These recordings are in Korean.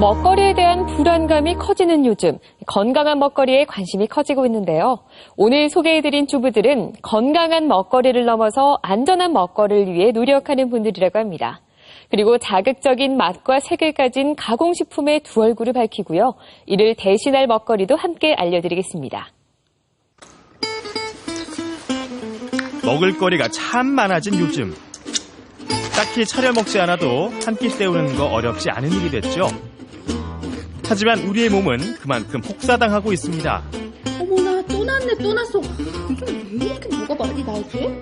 먹거리에 대한 불안감이 커지는 요즘, 건강한 먹거리에 관심이 커지고 있는데요. 오늘 소개해드린 주부들은 건강한 먹거리를 넘어서 안전한 먹거리를 위해 노력하는 분들이라고 합니다. 그리고 자극적인 맛과 색을 가진 가공식품의 두 얼굴을 밝히고요. 이를 대신할 먹거리도 함께 알려드리겠습니다. 먹을거리가 참 많아진 요즘. 딱히 차려 먹지 않아도 한 끼 때우는 거 어렵지 않은 일이 됐죠. 하지만 우리의 몸은 그만큼 혹사당하고 있습니다. 어머나, 또 났네, 또 났어. 요즘 왜 이렇게 뭐가 많이 나오지?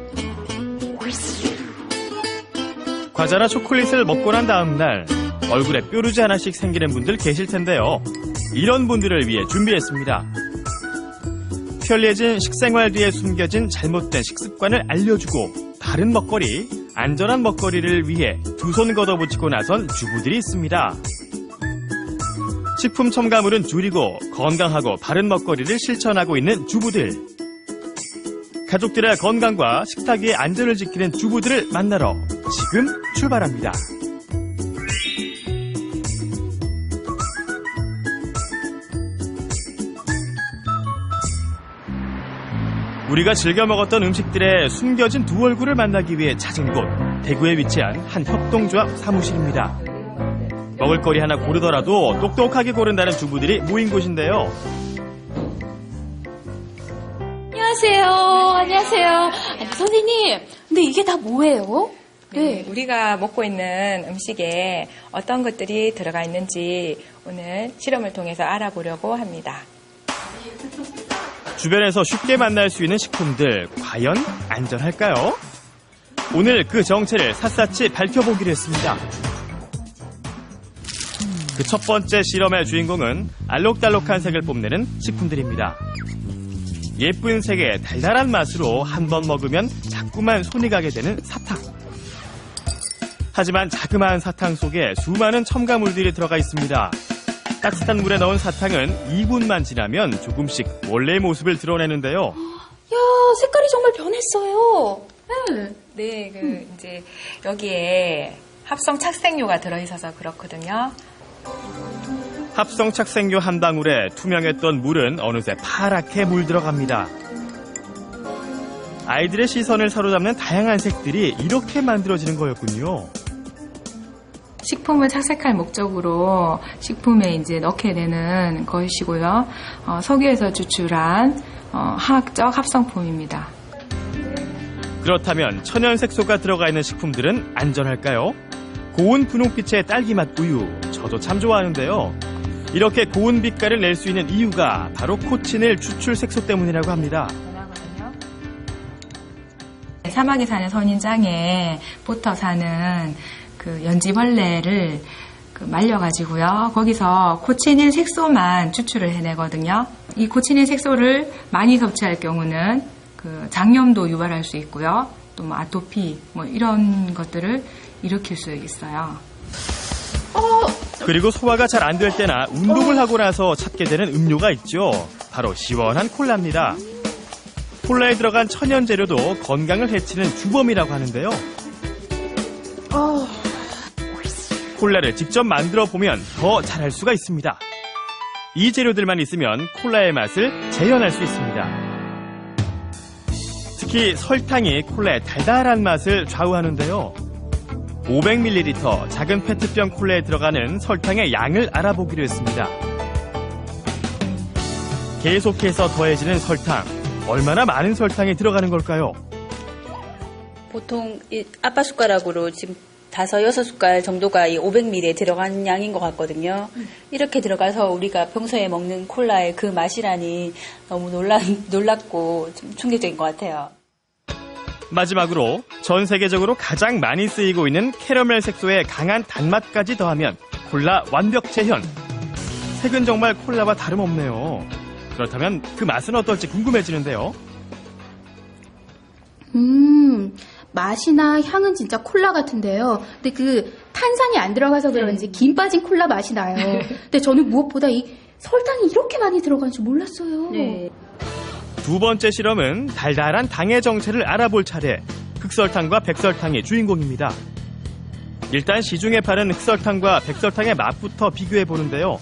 과자나 초콜릿을 먹고 난 다음 날 얼굴에 뾰루지 하나씩 생기는 분들 계실 텐데요. 이런 분들을 위해 준비했습니다. 편리해진 식생활 뒤에 숨겨진 잘못된 식습관을 알려주고 바른 먹거리, 안전한 먹거리를 위해 두 손 걷어붙이고 나선 주부들이 있습니다. 식품 첨가물은 줄이고 건강하고 바른 먹거리를 실천하고 있는 주부들. 가족들의 건강과 식탁 위의 안전을 지키는 주부들을 만나러 지금 출발합니다. 우리가 즐겨 먹었던 음식들의 숨겨진 두 얼굴을 만나기 위해 찾은 곳, 대구에 위치한 한 협동조합 사무실입니다. 먹을거리 하나 고르더라도 똑똑하게 고른다는 주부들이 모인 곳인데요. 안녕하세요. 안녕하세요. 아니, 선생님, 근데 이게 다 뭐예요? 네, 우리가 먹고 있는 음식에 어떤 것들이 들어가 있는지 오늘 실험을 통해서 알아보려고 합니다. 주변에서 쉽게 만날 수 있는 식품들, 과연 안전할까요? 오늘 그 정체를 샅샅이 밝혀보기로 했습니다. 그 첫 번째 실험의 주인공은 알록달록한 색을 뽐내는 식품들입니다. 예쁜 색에 달달한 맛으로 한 번 먹으면 자꾸만 손이 가게 되는 사탕. 하지만 자그마한 사탕 속에 수많은 첨가물들이 들어가 있습니다. 따뜻한 물에 넣은 사탕은 2분만 지나면 조금씩 원래의 모습을 드러내는데요. 야, 색깔이 정말 변했어요. 네, 이제 여기에 합성 착색료가 들어있어서 그렇거든요. 합성 착색료 한 방울에 투명했던 물은 어느새 파랗게 물들어갑니다. 아이들의 시선을 사로잡는 다양한 색들이 이렇게 만들어지는 거였군요. 식품을 착색할 목적으로 식품에 이제 넣게 되는 것이고요. 석유에서 추출한 화학적 합성품입니다. 그렇다면 천연 색소가 들어가 있는 식품들은 안전할까요? 고운 분홍빛의 딸기맛 우유, 저도 참 좋아하는데요. 이렇게 고운 빛깔을 낼 수 있는 이유가 바로 코치닐 추출 색소 때문이라고 합니다. 사막에 사는 선인장에 붙어 사는 그 연지벌레를 말려가지고요. 거기서 코치닐 색소만 추출을 해내거든요. 이 코치닐 색소를 많이 섭취할 경우는 그 장염도 유발할 수 있고요. 또 뭐 아토피 이런 것들을 일으킬 수 있어요. 그리고 소화가 잘 안 될 때나 운동을 하고 나서 찾게 되는 음료가 있죠. 바로 시원한 콜라입니다. 콜라에 들어간 천연 재료도 건강을 해치는 주범이라고 하는데요. 콜라를 직접 만들어 보면 더 잘할 수가 있습니다. 이 재료들만 있으면 콜라의 맛을 재현할 수 있습니다. 특히 설탕이 콜라의 달달한 맛을 좌우하는데요. 500ml 작은 페트병 콜라에 들어가는 설탕의 양을 알아보기로 했습니다. 계속해서 더해지는 설탕, 얼마나 많은 설탕이 들어가는 걸까요? 보통 아빠 숟가락으로 지금 5-6숟갈 정도가 이 500ml에 들어간 양인 것 같거든요. 이렇게 들어가서 우리가 평소에 먹는 콜라의 그 맛이라니 너무 놀랍고 좀 충격적인 것 같아요. 마지막으로 전 세계적으로 가장 많이 쓰이고 있는 캐러멜 색소의 강한 단맛까지 더하면 콜라 완벽 재현. 색은 정말 콜라와 다름없네요. 그렇다면 그 맛은 어떨지 궁금해지는데요. 맛이나 향은 진짜 콜라 같은데요. 근데 그 탄산이 안 들어가서 그런지 김 빠진 콜라 맛이 나요. 근데 저는 무엇보다 이 설탕이 이렇게 많이 들어간 줄 몰랐어요. 네. 두 번째 실험은 달달한 당의 정체를 알아볼 차례. 흑설탕과 백설탕이 주인공입니다. 일단 시중에 파는 흑설탕과 백설탕의 맛부터 비교해 보는데요.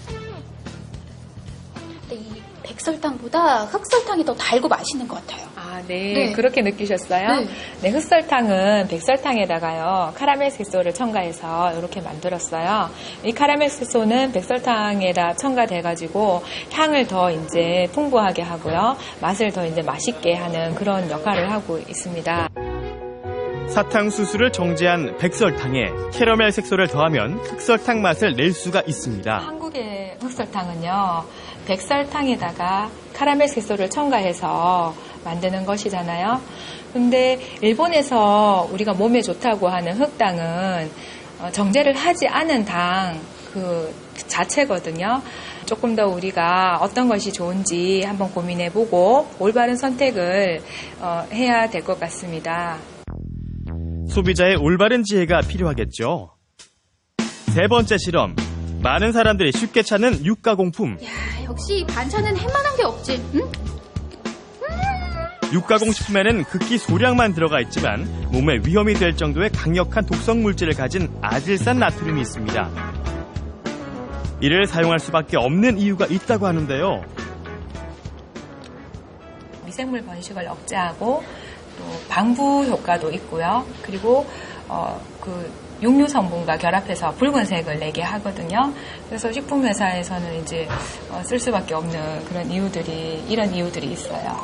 근데 이 백설탕보다 흑설탕이 더 달고 맛있는 것 같아요. 아, 네. 네. 그렇게 느끼셨어요? 네. 네, 흑설탕은 백설탕에다가요, 카라멜 색소를 첨가해서 이렇게 만들었어요. 이 카라멜 색소는 백설탕에다 첨가돼가지고 향을 더 이제 풍부하게 하고요, 맛을 더 이제 맛있게 하는 그런 역할을 하고 있습니다. 사탕수수를 정제한 백설탕에 캐러멜 색소를 더하면 흑설탕 맛을 낼 수가 있습니다. 한국의 흑설탕은요, 백설탕에다가 카라멜 색소를 첨가해서 만드는 것이잖아요. 근데 일본에서 우리가 몸에 좋다고 하는 흑당은 정제를 하지 않은 당 그 자체거든요. 조금 더 우리가 어떤 것이 좋은지 한번 고민해보고 올바른 선택을 해야 될 것 같습니다. 소비자의 올바른 지혜가 필요하겠죠. 세 번째 실험. 많은 사람들이 쉽게 찾는 육가공품. 야, 역시 반찬은 햄만한 게 없지. 응? 육가공 식품에는 극히 소량만 들어가 있지만 몸에 위험이 될 정도의 강력한 독성 물질을 가진 아질산 나트륨이 있습니다. 이를 사용할 수밖에 없는 이유가 있다고 하는데요. 미생물 번식을 억제하고 또 방부 효과도 있고요. 그리고 그 육류 성분과 결합해서 붉은색을 내게 하거든요. 그래서 식품 회사에서는 이제 쓸 수밖에 없는 그런 이런 이유들이 있어요.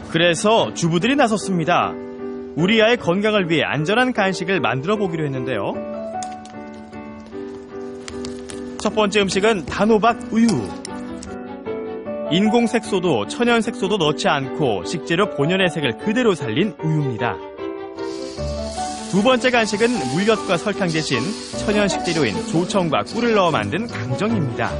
그래서 주부들이 나섰습니다. 우리 아이의 건강을 위해 안전한 간식을 만들어 보기로 했는데요. 첫 번째 음식은 단호박 우유. 인공 색소도 천연 색소도 넣지 않고 식재료 본연의 색을 그대로 살린 우유입니다. 두 번째 간식은 물엿과 설탕 대신 천연 식재료인 조청과 꿀을 넣어 만든 강정입니다.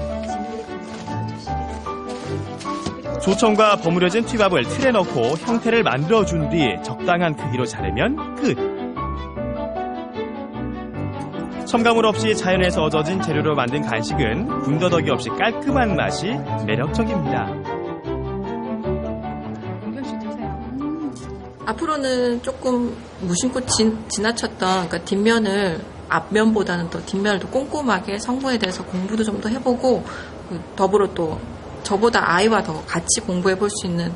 조청과 버무려진 튀밥을 틀에 넣고 형태를 만들어준 뒤 적당한 크기로 자르면 끝. 첨가물 없이 자연에서 얻어진 재료로 만든 간식은 군더더기 없이 깔끔한 맛이 매력적입니다. 앞으로는 조금 무심코 지나쳤던 그러니까 뒷면을 앞면보다는 더 뒷면을 더 꼼꼼하게 성분에 대해서 공부도 좀 더 해보고 더불어 또 저보다 아이와 더 같이 공부해 볼 수 있는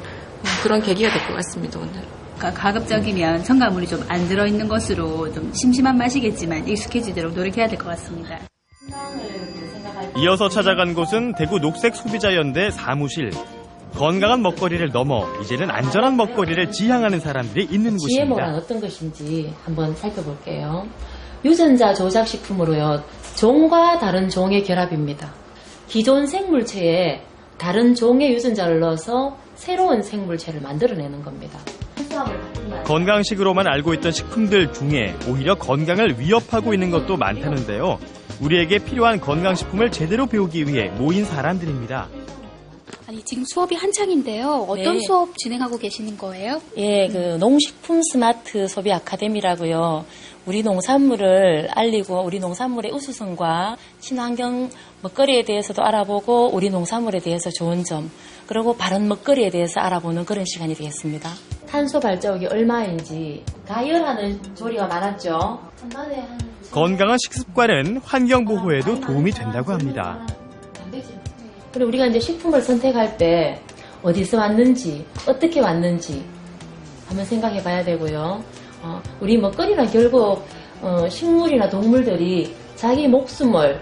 그런 계기가 될 것 같습니다, 오늘. 가급적이면 첨가물이 좀 안 들어있는 것으로 좀 심심한 맛이겠지만 익숙해지도록 노력해야 될 것 같습니다. 이어서 찾아간 곳은 대구 녹색소비자연대 사무실. 건강한 먹거리를 넘어 이제는 안전한 먹거리를 지향하는 사람들이 있는 GMO란 곳입니다. 어떤 것인지 한번 살펴볼게요. 유전자 조작식품으로요. 종과 다른 종의 결합입니다. 기존 생물체에 다른 종의 유전자를 넣어서 새로운 생물체를 만들어내는 겁니다. 건강식으로만 알고 있던 식품들 중에 오히려 건강을 위협하고 있는 것도 많다는데요. 우리에게 필요한 건강식품을 제대로 배우기 위해 모인 사람들입니다. 아니, 지금 수업이 한창인데요. 어떤 네. 수업 진행하고 계시는 거예요? 예, 그 농식품 스마트 소비 아카데미라고요. 우리 농산물을 알리고 우리 농산물의 우수성과 친환경 먹거리에 대해서도 알아보고 우리 농산물에 대해서 좋은 점, 그리고 바른 먹거리에 대해서 알아보는 그런 시간이 되겠습니다. 탄소 발자국이 얼마인지 가열하는 조리가 많았죠. 건강한 식습관은 환경 보호에도 도움이 된다고 합니다. 그리고 우리가 이제 식품을 선택할 때 어디서 왔는지, 어떻게 왔는지 한번 생각해 봐야 되고요. 우리 먹거리는 결국 식물이나 동물들이 자기 목숨을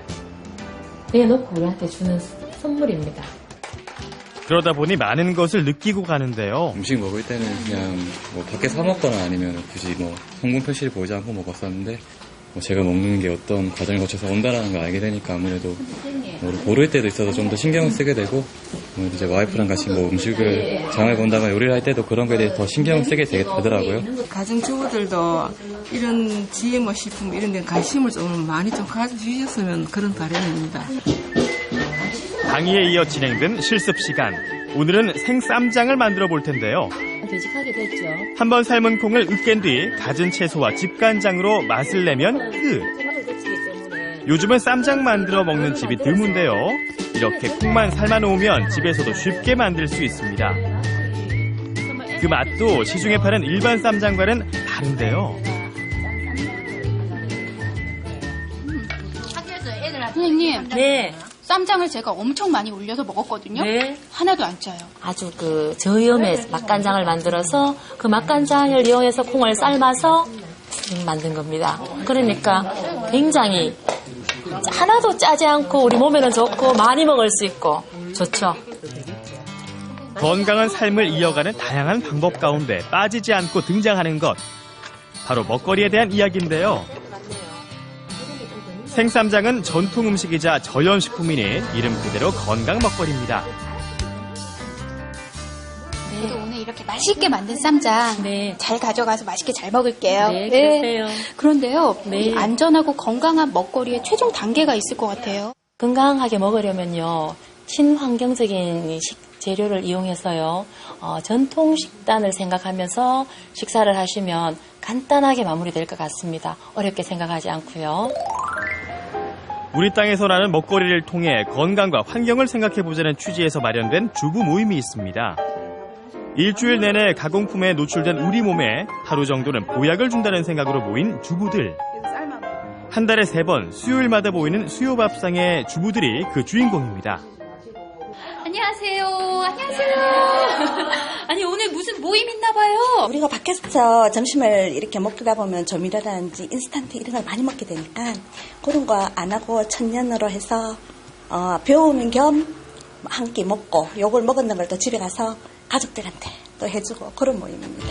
내놓고 우리한테 주는 선물입니다. 그러다 보니 많은 것을 느끼고 가는데요. 음식 먹을 때는 그냥 뭐 밖에 사 먹거나 아니면 굳이 뭐 성분 표시를 보지 않고 먹었었는데 제가 먹는 게 어떤 과정을 거쳐서 온다라는 걸 알게 되니까 아무래도 모를 때도 있어서 좀 더 신경을 쓰게 되고 이제 와이프랑 같이 뭐 음식을 장을 본다거나 요리를 할 때도 그런 거에 대해 더 신경을 쓰게 되더라고요. 가정주부들도 이런 GMO 식품 이런 데 관심을 좀 많이 좀 가져주셨으면 그런 바람입니다. 강의에 이어 진행된 실습 시간. 오늘은 생쌈장을 만들어 볼 텐데요. 되직하게 됐죠. 한번 삶은 콩을 으깬 뒤 갖은 채소와 집간장으로 맛을 내면 끝. 요즘은 쌈장 만들어 먹는 집이 드문데요. 이렇게 콩만 삶아놓으면 집에서도 쉽게 만들 수 있습니다. 그 맛도 시중에 파는 일반 쌈장과는 다른데요. 선생님. 네. 쌈장을 제가 엄청 많이 올려서 먹었거든요. 네. 하나도 안 짜요. 아주 그 저염의 맛간장을 만들어서 그 맛간장을 이용해서 콩을 삶아서 만든 겁니다. 그러니까 굉장히 하나도 짜지 않고 우리 몸에는 좋고 많이 먹을 수 있고 좋죠. 건강한 삶을 이어가는 다양한 방법 가운데 빠지지 않고 등장하는 것. 바로 먹거리에 대한 이야기인데요. 생쌈장은 전통 음식이자 저염식품이니 이름 그대로 건강 먹거리입니다. 저도 오늘 이렇게 맛있게 만든 쌈장 잘 가져가서 맛있게 잘 먹을게요. 네, 그러세요. 그런데요, 네. 이 안전하고 건강한 먹거리에 최종 단계가 있을 것 같아요. 건강하게 먹으려면요, 친환경적인 재료를 이용해서요, 전통 식단을 생각하면서 식사를 하시면 간단하게 마무리될 것 같습니다. 어렵게 생각하지 않고요. 우리 땅에서 나는 먹거리를 통해 건강과 환경을 생각해보자는 취지에서 마련된 주부 모임이 있습니다. 일주일 내내 가공품에 노출된 우리 몸에 하루 정도는 보약을 준다는 생각으로 모인 주부들. 한 달에 3번 수요일마다 모이는 수요밥상의 주부들이 그 주인공입니다. 안녕하세요. 안녕하세요. 아니, 오늘 무슨 모임 있나 봐요. 우리가 밖에서 점심을 이렇게 먹다 보면 조미료라든지 인스턴트 이런 걸 많이 먹게 되니까 그런 거 안 하고 천년으로 해서 배우는 겸 한 끼 먹고 요걸 먹었는 걸 또 집에 가서 가족들한테 또 해주고 그런 모임입니다.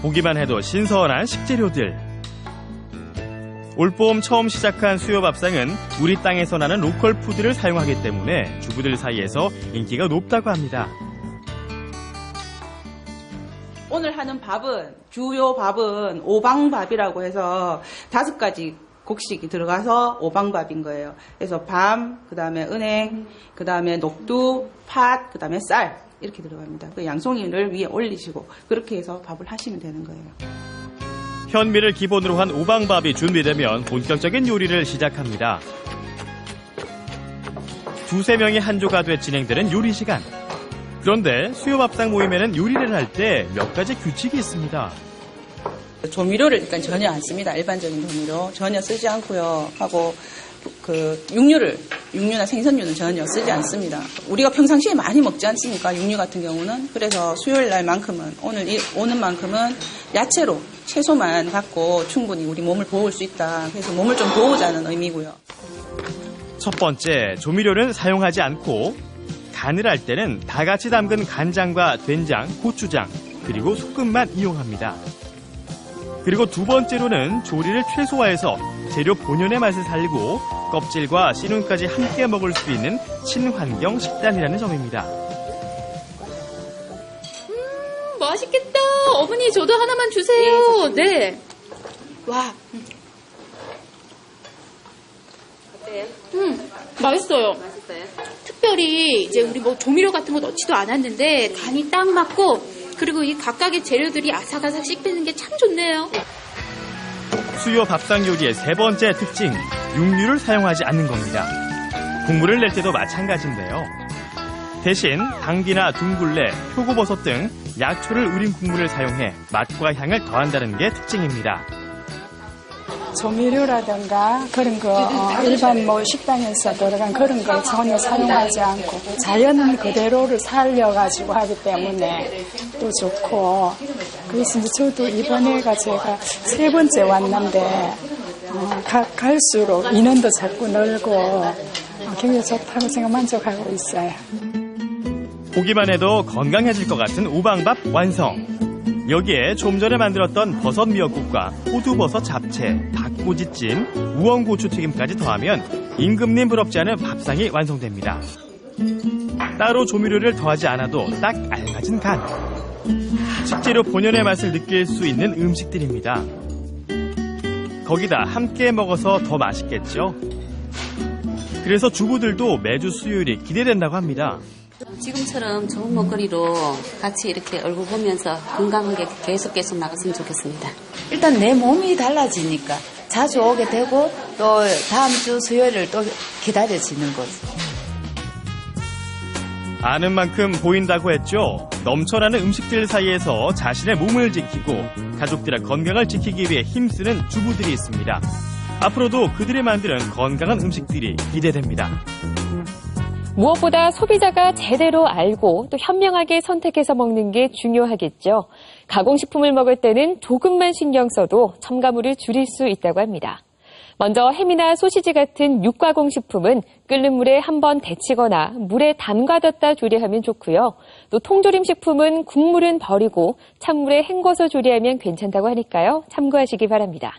보기만 해도 신선한 식재료들. 올봄 처음 시작한 수요밥상은 우리 땅에서 나는 로컬 푸드를 사용하기 때문에 주부들 사이에서 인기가 높다고 합니다. 오늘 하는 밥은 주요 밥은 오방밥이라고 해서 5가지 곡식이 들어가서 오방밥인 거예요. 그래서 밤, 그다음에 은행, 그다음에 녹두, 팥, 그다음에 쌀 이렇게 들어갑니다. 그 양송이를 위에 올리시고 그렇게 해서 밥을 하시면 되는 거예요. 현미를 기본으로 한 오방밥이 준비되면 본격적인 요리를 시작합니다. 2~3명이 한 조가돼 진행되는 요리 시간. 그런데 수요밥상 모임에는 요리를 할 때 몇 가지 규칙이 있습니다. 조미료를 일단 전혀 안 씁니다. 일반적인 조미료 전혀 쓰지 않고요. 하고 그 육류나 생선류는 전혀 쓰지 않습니다. 우리가 평상시에 많이 먹지 않습니까? 육류 같은 경우는. 그래서 수요일 날만큼은 오는 만큼은 야채로 채소만 갖고 충분히 우리 몸을 도울 수 있다. 그래서 몸을 좀 도우자는 의미고요. 첫 번째, 조미료는 사용하지 않고 간을 할 때는 다 같이 담근 간장과 된장, 고추장, 그리고 소금만 이용합니다. 그리고 두 번째로는 조리를 최소화해서 재료 본연의 맛을 살리고 껍질과 씨눈까지 함께 먹을 수 있는 친환경 식단이라는 점입니다. 맛있겠다. 어머니, 저도 하나만 주세요. 네. 와. 어때요? 맛있어요. 맛있어요? 특별히 이제 우리 뭐 조미료 같은 거 넣지도 않았는데 간이 딱 맞고 그리고 이 각각의 재료들이 아삭아삭 씹히는 게 참 좋네요. 수요 밥상 요리의 3번째 특징, 육류를 사용하지 않는 겁니다. 국물을 낼 때도 마찬가지인데요. 대신 당귀나 둥글레, 표고버섯 등 약초를 우린 국물을 사용해 맛과 향을 더한다는 게 특징입니다. 조미료라든가 그런 거 일반 뭐 식당에서 들어간 그런 걸 전혀 사용하지 않고 자연 그대로를 살려가지고 하기 때문에 또 좋고, 그래서 이제 저도 이번에가 제가 3번째 왔는데 갈수록 인원도 자꾸 늘고 굉장히 좋다고 제가 만족하고 있어요. 보기만 해도 건강해질 것 같은 오방밥 완성. 여기에 좀 전에 만들었던 버섯 미역국과 호두버섯 잡채, 닭꼬지찜, 우엉고추튀김까지 더하면 임금님 부럽지 않은 밥상이 완성됩니다. 따로 조미료를 더하지 않아도 딱 알맞은 간. 식재료 본연의 맛을 느낄 수 있는 음식들입니다. 거기다 함께 먹어서 더 맛있겠죠? 그래서 주부들도 매주 수요일이 기대된다고 합니다. 지금처럼 좋은 먹거리로 같이 이렇게 얼굴 보면서 건강하게 계속 나갔으면 좋겠습니다. 일단 내 몸이 달라지니까 자주 오게 되고 또 다음 주 수요일을 또 기다려지는 거죠. 아는 만큼 보인다고 했죠. 넘쳐나는 음식들 사이에서 자신의 몸을 지키고 가족들의 건강을 지키기 위해 힘쓰는 주부들이 있습니다. 앞으로도 그들이 만드는 건강한 음식들이 기대됩니다. 무엇보다 소비자가 제대로 알고 또 현명하게 선택해서 먹는 게 중요하겠죠. 가공식품을 먹을 때는 조금만 신경 써도 첨가물을 줄일 수 있다고 합니다. 먼저 햄이나 소시지 같은 육가공식품은 끓는 물에 한번 데치거나 물에 담가뒀다 조리하면 좋고요. 또 통조림식품은 국물은 버리고 찬물에 헹궈서 조리하면 괜찮다고 하니까요. 참고하시기 바랍니다.